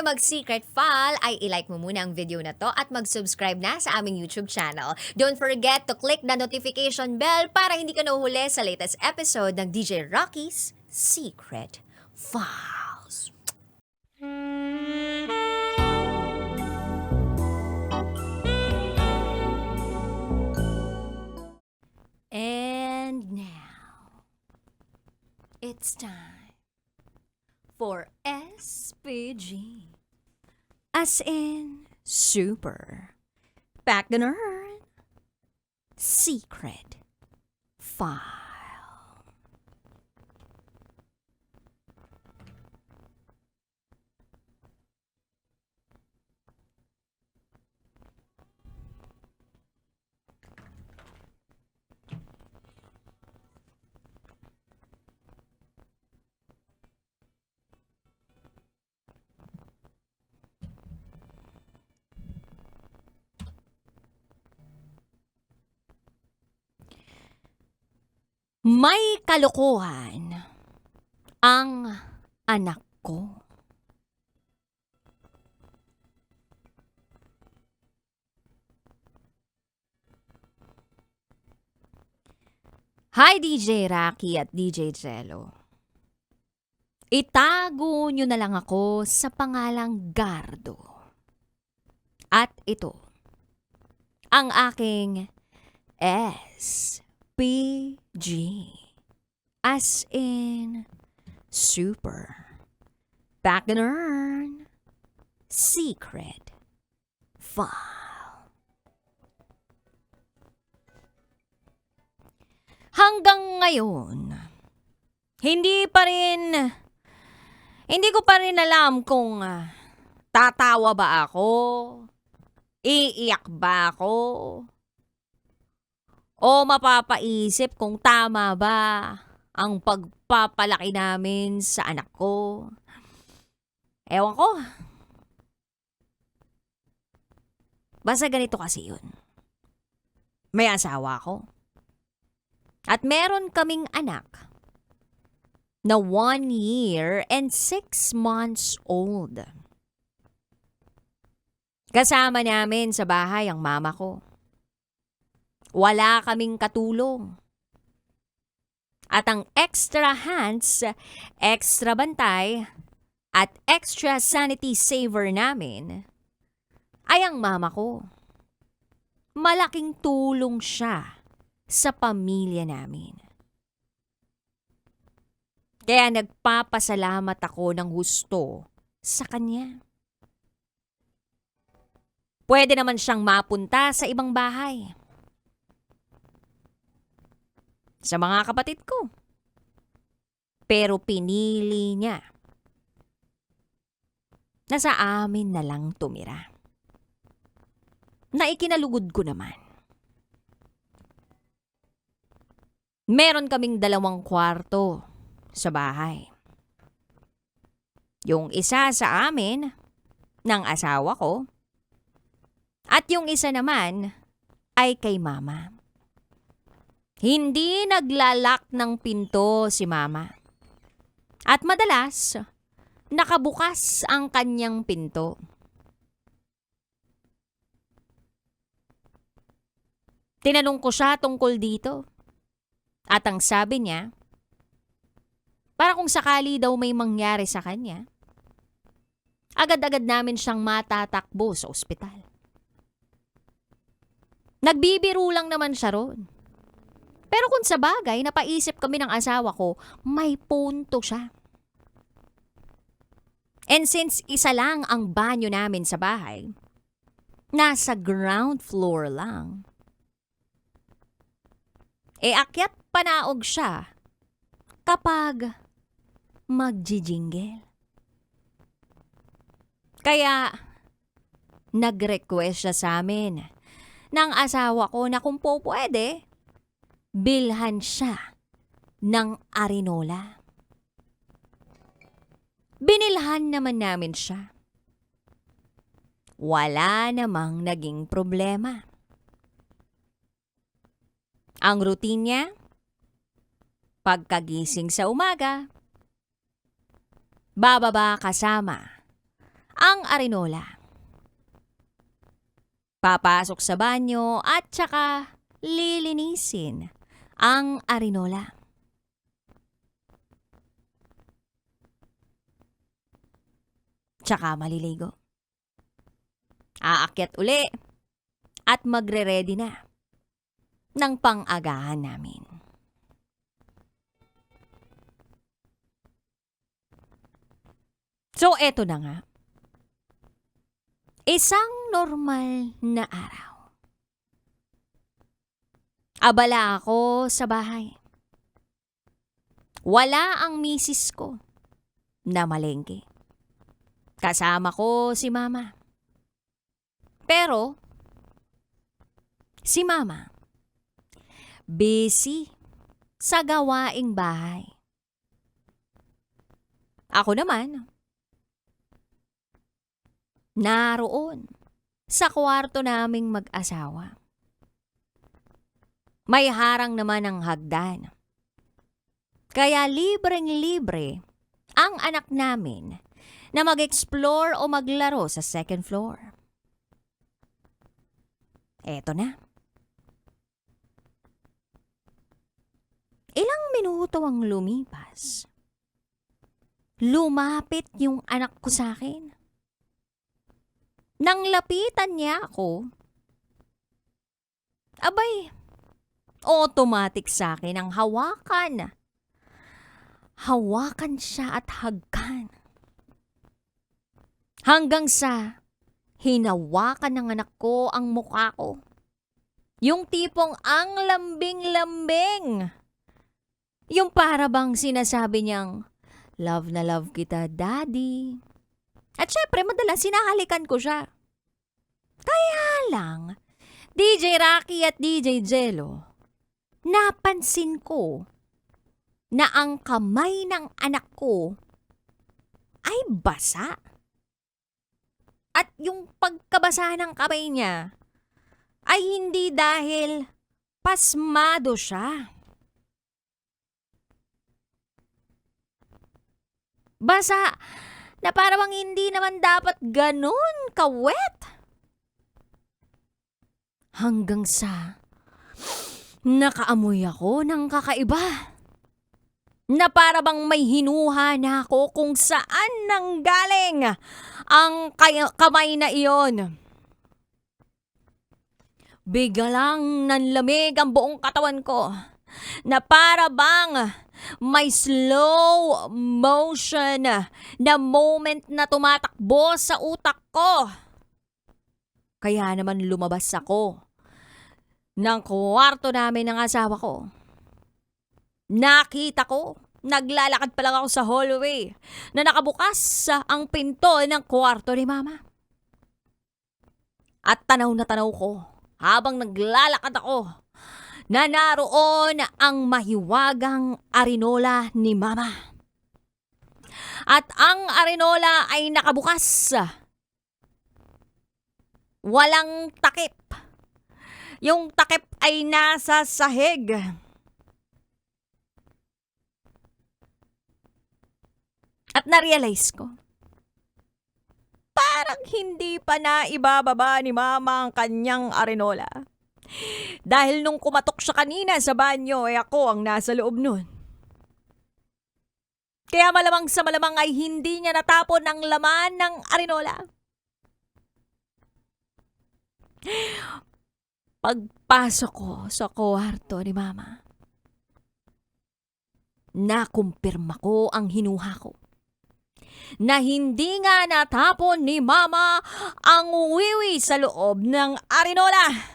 mag-secret file ay ilike mo muna ang video na to at mag-subscribe na sa aming YouTube channel. Don't forget to click the notification bell para hindi ka nahuhuli sa latest episode ng DJ Rocky's Secret Files. And now, it's time for SPG. As in, Super Backgammon Secret File. May kalokohan ang anak ko. Hi DJ Rocky at DJ Jello. Itago nyo na lang ako sa pangalang Gardo. At ito, ang aking SPG, as in Super Backgammon Secret File. Hanggang ngayon, hindi ko pa rin alam kung tatawa ba ako, iiyak ba ako, o mapapaisip kung tama ba ang pagpapalaki namin sa anak ko. Ewan ko. Basta ganito kasi yun. May asawa ko. At meron kaming anak na 1 year and 6 months old. Kasama namin sa bahay ang mama ko. Wala kaming katulong. At ang extra hands, extra bantay, at extra sanity saver namin ay ang mama ko. Malaking tulong siya sa pamilya namin. Kaya nagpapasalamat ako ng husto sa kanya. Pwede naman siyang mapunta sa ibang bahay. Sa mga kapatid ko. Pero pinili niya na sa amin na lang tumira. Na ikinalugod ko naman. Meron kaming 2 kwarto sa bahay. Yung isa sa amin ng asawa ko at yung isa naman ay kay mama. Hindi naglalak ng pinto si mama. At madalas, nakabukas ang kanyang pinto. Tinanong ko siya tungkol dito. At ang sabi niya, para kung sakali daw may mangyari sa kanya, agad-agad namin siyang matatakbo sa ospital. Nagbibiro lang naman siya ron. Pero kung sa bagay, napaisip kami ng asawa ko, may punto siya. And since isa lang ang banyo namin sa bahay, nasa ground floor lang, akyat panaog siya kapag magjijingle. Kaya nag-request siya sa amin ng asawa ko na kung po pwede, bilhan siya ng arinola. Binilhan naman namin siya. Wala namang naging problema. Ang routine niya, pagkagising sa umaga, bababa kasama ang arinola. Papasok sa banyo at saka lilinisin ang arinola. Tsaka maliligo. Aakyat uli at magre-ready na ng pang-agahan namin. So, eto na nga. Isang normal na araw. Abala ako sa bahay. Wala ang misis ko na malengke. Kasama ko si mama. Pero, si mama, busy sa gawaing bahay. Ako naman, naroon sa kwarto naming mag-asawa. May harang naman ang hagdan. Kaya libreng-libre ang anak namin na mag-explore o maglaro sa second floor. Eto na. Ilang minuto ang lumipas. Lumapit yung anak ko sa akin. Nang lapitan niya ako, abay, automatic sa akin ang hawakan. Hawakan siya at hagkan. Hanggang sa hinawakan ng anak ko ang mukha ko. Yung tipong ang lambing-lambing. Yung para bang sinasabi niyang, love na love kita, daddy. At syempre, madalas sinahalikan ko siya. Kaya lang, DJ Rocky at DJ Jello, napansin ko na ang kamay ng anak ko ay basa. At yung pagkabasa ng kamay niya ay hindi dahil pasmado siya. Basa na parang hindi naman dapat ganun kawet. Hanggang sa nakaamoy ako ng kakaiba. Na para bang may hinuha na ako kung saan nanggaling ang kamay na iyon. Biglang nanlamig ang buong katawan ko na para bang may slow motion na moment na tumatakbo sa utak ko. Kaya naman lumabas ako ng kwarto namin ng asawa ko. Nakita ko, naglalakad pa lang ako sa hallway na nakabukas ang pinto ng kwarto ni mama. At tanaw na tanaw ko habang naglalakad ako na naroon ang mahiwagang arinola ni mama. At ang arinola ay nakabukas. Walang takip. Yung takip ay nasa sahig. At na-realize ko, parang hindi pa na ibababa ni mama ang kanyang arinola. Dahil nung kumatok siya kanina sa banyo, ako ang nasa loob nun. Kaya malamang sa malamang ay hindi niya natapon ang laman ng arinola. Pagpasok ko sa kwarto ni mama, nakumpirma ko ang hinuha ko. Na hindi nga natapon ni mama ang wiwi sa loob ng arinola.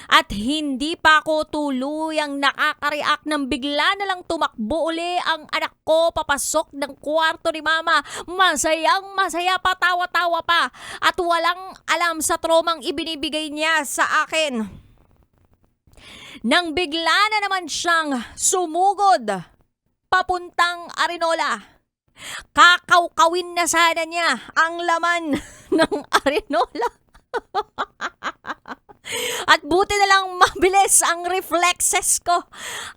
At hindi pa ako tuluyang nakaka-react nang bigla na lang tumakbo uli ang anak ko papasok ng kwarto ni mama. Masayang masaya pa, tawa-tawa pa. At walang alam sa tromang ibinibigay niya sa akin. Nang bigla na naman siyang sumugod papuntang arinola. Kakawkawin na sana niya ang laman ng arinola. At buti na lang mabilis ang reflexes ko.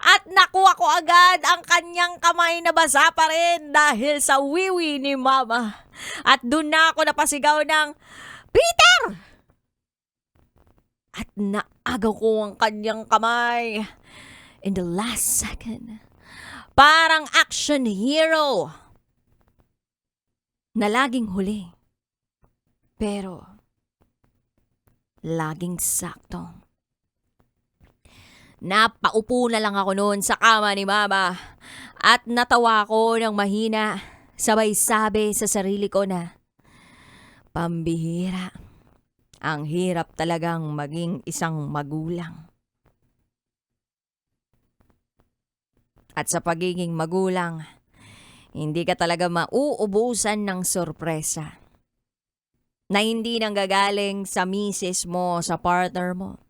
At nakuha ko agad ang kanyang kamay na basa pa rin dahil sa wiwi ni Mama. At dun na ako napasigaw ng, Peter! At naagaw ko ang kanyang kamay. In the last second, parang action hero na laging huli. Pero laging sakto. Napaupo na lang ako noon sa kama ni Mama at natawa ko ng mahina, sabay sabi sa sarili ko na, pambihira, ang hirap talagang maging isang magulang. At sa pagiging magulang, hindi ka talaga mauubusan ng sorpresa na hindi nanggagaling sa misis mo, sa partner mo,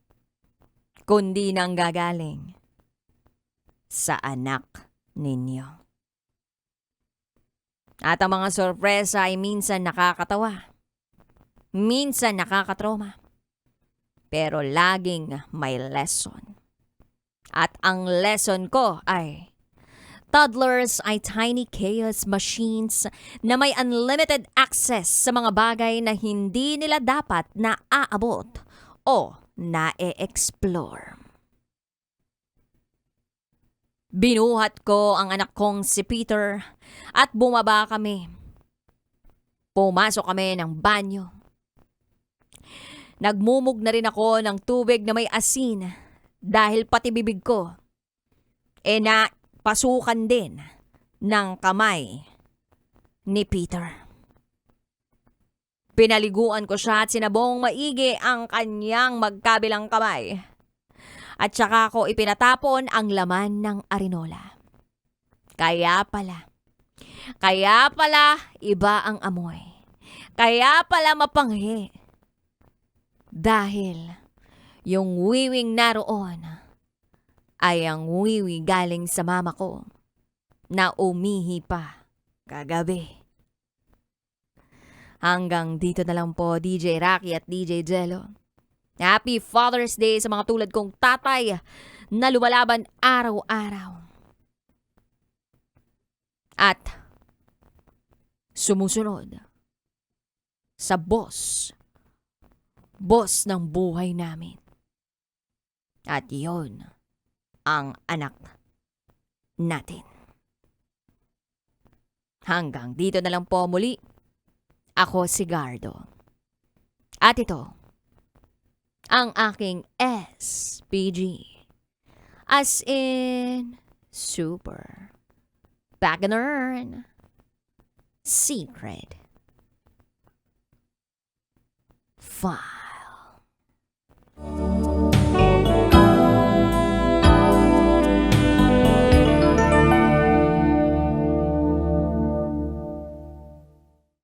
kundi nanggagaling sa anak ninyo. At ang mga sorpresa ay minsan nakakatawa, minsan nakakatrauma, pero laging may lesson. At ang lesson ko ay, toddlers ay tiny chaos machines na may unlimited access sa mga bagay na hindi nila dapat na aabot o na-e-explore. Binuhat ko ang anak kong si Peter at bumaba kami. Pumasok kami ng banyo. Nagmumog na rin ako ng tubig na may asin dahil pati bibig ko pasukan din ng kamay ni Peter. Pinaliguan ko siya at sinabong maigi ang kanyang magkabilang kamay. At saka ko ipinatapon ang laman ng arinola. Kaya pala iba ang amoy. Kaya pala mapanghi. Dahil yung wiwing naroon ay ang wiwi galing sa mama ko na umihi pa kagabi. Hanggang dito na lang po, DJ Rocky at DJ Jello. Happy Father's Day sa mga tulad kong tatay na lumalaban araw-araw. At sumusunod sa boss ng buhay namin. At yon ang anak natin. Hanggang dito na lang po muli. Ako si Gardo. At ito, ang aking SPG. As in, super, Baganern, secret, fun.